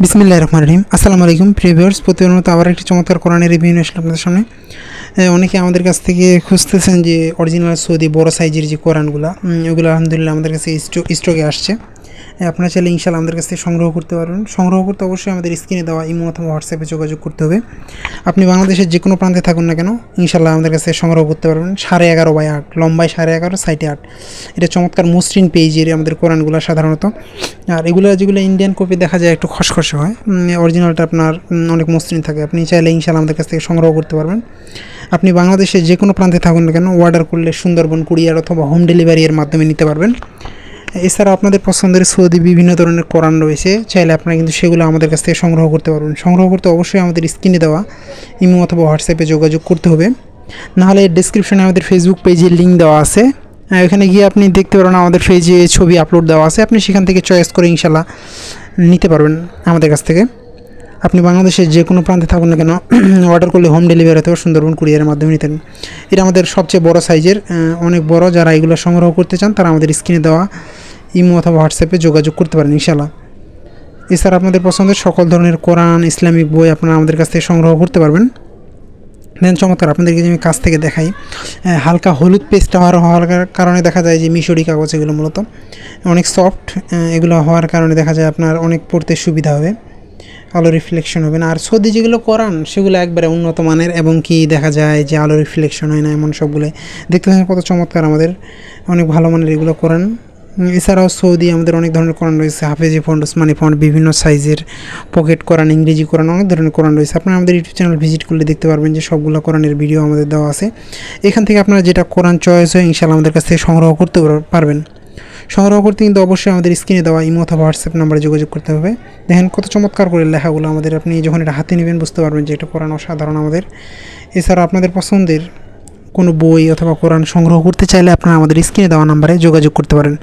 বিসমিল্লাহির রহমানির রহিম। আসসালামু আলাইকুম প্রিয় ভিউয়ার্স, প্রতিদিনের মতো আবার একটি চমৎকার কোরআনের রিভিউ নিয়ে আসলাম আপনাদের সামনে। অনেকে আমাদের কাছ থেকে খুঁজতেছেন যে অরিজিনাল সৌদি বড় সাইজের যে কোরআনগুলো, ওগুলো আলহামদুলিল্লাহ আমাদের কাছে স্টকে আসছে। আপনারা চাইলে ইনশাআল্লাহ আমাদের কাছ থেকে সংগ্রহ করতে পারবেন। সংগ্রহ করতে অবশ্যই আমাদের স্ক্রিনে দেওয়া ইমো অথবা হোয়াটসঅ্যাপে যোগাযোগ করতে হবে। আপনি বাংলাদেশের যে কোনো প্রান্তে থাকুন না কেন, ইনশাআল্লাহ আমাদের কাছে সংগ্রহ করতে পারবেন। 11.5 বাই 8 লম্বায় 11.5 সাইটে 8, এটা চমৎকার মসৃণ পেজের আমাদের কোরআনগুলো সাধারণত। আর এগুলো যেগুলো ইন্ডিয়ান কপি দেখা যায় একটু খসখসে হয়, অরিজিনালটা আপনার অনেক মসৃণ থাকে। আপনি চাইলে ইনশাআল্লাহ আমাদের কাছ থেকে সংগ্রহ করতে পারবেন। আপনি বাংলাদেশের যে কোনো প্রান্তে থাকুন না কেন, অর্ডার করলে সুন্দরবন কুরিয়ার অথবা হোম ডেলিভারির মাধ্যমে নিতে পারবেন। এছাড়া আপনাদের পছন্দের সৌদি বিভিন্ন ধরনের কোরআন রয়েছে, চাইলে আপনারা কিন্তু সেগুলো আমাদের কাছ থেকে সংগ্রহ করতে পারবেন। সংগ্রহ করতে অবশ্যই আমাদের স্ক্রিনে দেওয়া ইমো অথবা হোয়াটসঅ্যাপে যোগাযোগ করতে হবে। নাহলে ডেসক্রিপশনে আমাদের ফেসবুক পেজের লিঙ্ক দেওয়া আছে, ওখানে গিয়ে আপনি দেখতে পারেন আমাদের পেজে ছবি আপলোড দেওয়া আছে। আপনি সেখান থেকে চয়েস করে ইনশাল্লাহ নিতে পারবেন আমাদের কাছ থেকে। আপনি বাংলাদেশের যে কোনো প্রান্তে থাকুন না কেন, অর্ডার করলে হোম ডেলিভারি অথবা সুন্দরবন কুরিয়ারের মাধ্যমে নিতেন। এটা আমাদের সবচেয়ে বড় সাইজের, অনেক বড়। যারা এগুলো সংগ্রহ করতে চান তারা আমাদের স্ক্রিনে দেওয়া ইমো অথবা হোয়াটসঅ্যাপে যোগাযোগ করতে পারেন ইনশাল্লাহ। এছাড়া আপনাদের পছন্দের সকল ধরনের কোরআন, ইসলামিক বই আপনারা আমাদের কাছ থেকে সংগ্রহ করতে পারবেন। দেন চমৎকার আপনাদেরকে আমি কাছ থেকে দেখাই, হালকা হলুদ পেস্ট হওয়ার কারণে দেখা যায় যে মিশরি কাগজ, এগুলো মূলত অনেক সফট। এগুলো হওয়ার কারণে দেখা যায় আপনার অনেক পড়তে সুবিধা হবে, আলো রিফ্লেকশন হবে না। আর সৌদি যেগুলো কোরআন সেগুলো একবারে উন্নত মানের, এবং কি দেখা যায় যে আলো রিফ্লেকশন হয় না, এমন সবগুলো দেখতে পাচ্ছেন কত চমৎকার। আমাদের অনেক ভালো মানের এগুলো কোরআন। এছাড়াও সৌদি আমাদের অনেক ধরনের কোরআন রয়েছে, হাফেজি ফন্ট, ওসমানি ফন্ট, বিভিন্ন সাইজের পকেট কোরআন, ইংরেজি কোরআন, অনেক ধরনের কোরআন রয়েছে। আপনারা আমাদের ইউটিউব চ্যানেল ভিজিট করলে দেখতে পারবেন যে সবগুলো কোরআনের ভিডিও আমাদের দেওয়া আছে। এখান থেকে আপনারা যেটা কোরআন চয়েস হয় ইনশাআল্লাহ আমাদের কাছ থেকে সংগ্রহ করতে পারবেন। সংগ্রহ করতে কিন্তু অবশ্যই আমাদের স্ক্রিনে দেওয়া ইমো অথবা হোয়াটসঅ্যাপ নাম্বারে যোগাযোগ করতে হবে। দেখেন কত চমৎকার করে লেখাগুলো আমাদের, আপনি যখন এটা হাতে নেবেন বুঝতে পারবেন যে এটা কোরআন অসাধারণ আমাদের। এছাড়া আপনাদের পছন্দের কোনো বই অথবা কোরআন সংগ্রহ করতে চাইলে আপনারা আমাদের স্ক্রিনে দেওয়া নাম্বারে যোগাযোগ করতে পারেন।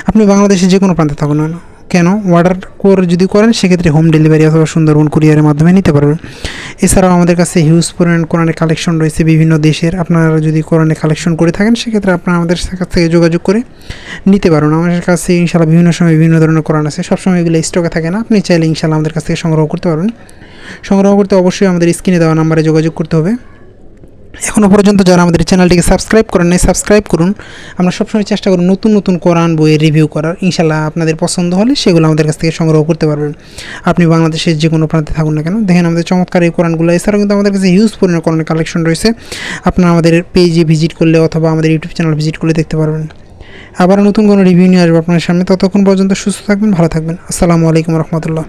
আপনি বাংলাদেশে যে কোনো প্রান্তে থাকুন না কেন, অর্ডার করে যদি করেন সেক্ষেত্রে হোম ডেলিভারি অথবা সুন্দরবন কুরিয়ারের মাধ্যমে নিতে পারবেন। এছাড়াও আমাদের কাছে হিউজ পরিমাণ কোরআনের কালেকশন রয়েছে বিভিন্ন দেশের। আপনারা যদি কোরআনের কালেকশন করে থাকেন সেক্ষেত্রে আপনারা আমাদের কাছ থেকে যোগাযোগ করে নিতে পারবেন। আমাদের কাছে ইনশাআল্লাহ বিভিন্ন সময় বিভিন্ন ধরনের কোরআন আছে, সবসময় এগুলো স্টকে থাকে না। আপনি চাইলে ইনশাআল্লাহ আমাদের কাছ থেকে সংগ্রহ করতে পারবেন। সংগ্রহ করতে অবশ্যই আমাদের স্ক্রিনে দেওয়া নাম্বারে যোগাযোগ করতে হবে। এখনও পর্যন্ত যারা আমাদের চ্যানেলটিকে সাবস্ক্রাইব করেন নাই, সাবস্ক্রাইব করুন। আমরা সবসময় চেষ্টা করি নতুন নতুন কোরআন বইয়ের রিভিউ করার। ইনশাআল্লাহ আপনাদের পছন্দ হলে সেগুলো আমাদের কাছ থেকে সংগ্রহ করতে পারবেন। আপনি বাংলাদেশের যে কোনো প্রান্তে থাকুন না কেন, দেখেন আমাদের চমৎকার এই কোরআনগুলো। এছাড়াও কিন্তু আমাদের কাছে হিউজ পরিমাণ কোরআনের কালেকশন রয়েছে। আপনারা আমাদের পেজে ভিজিট করলে অথবা আমাদের ইউটিউব চ্যানেল ভিজিট করলে দেখতে পারবেন। আবার নতুন কোনো রিভিউ নিয়ে আসবো আপনার সামনে। ততক্ষণ পর্যন্ত সুস্থ থাকবেন, ভালো থাকবেন। আসসালামু আলাইকুম রহমতুল্লাহ।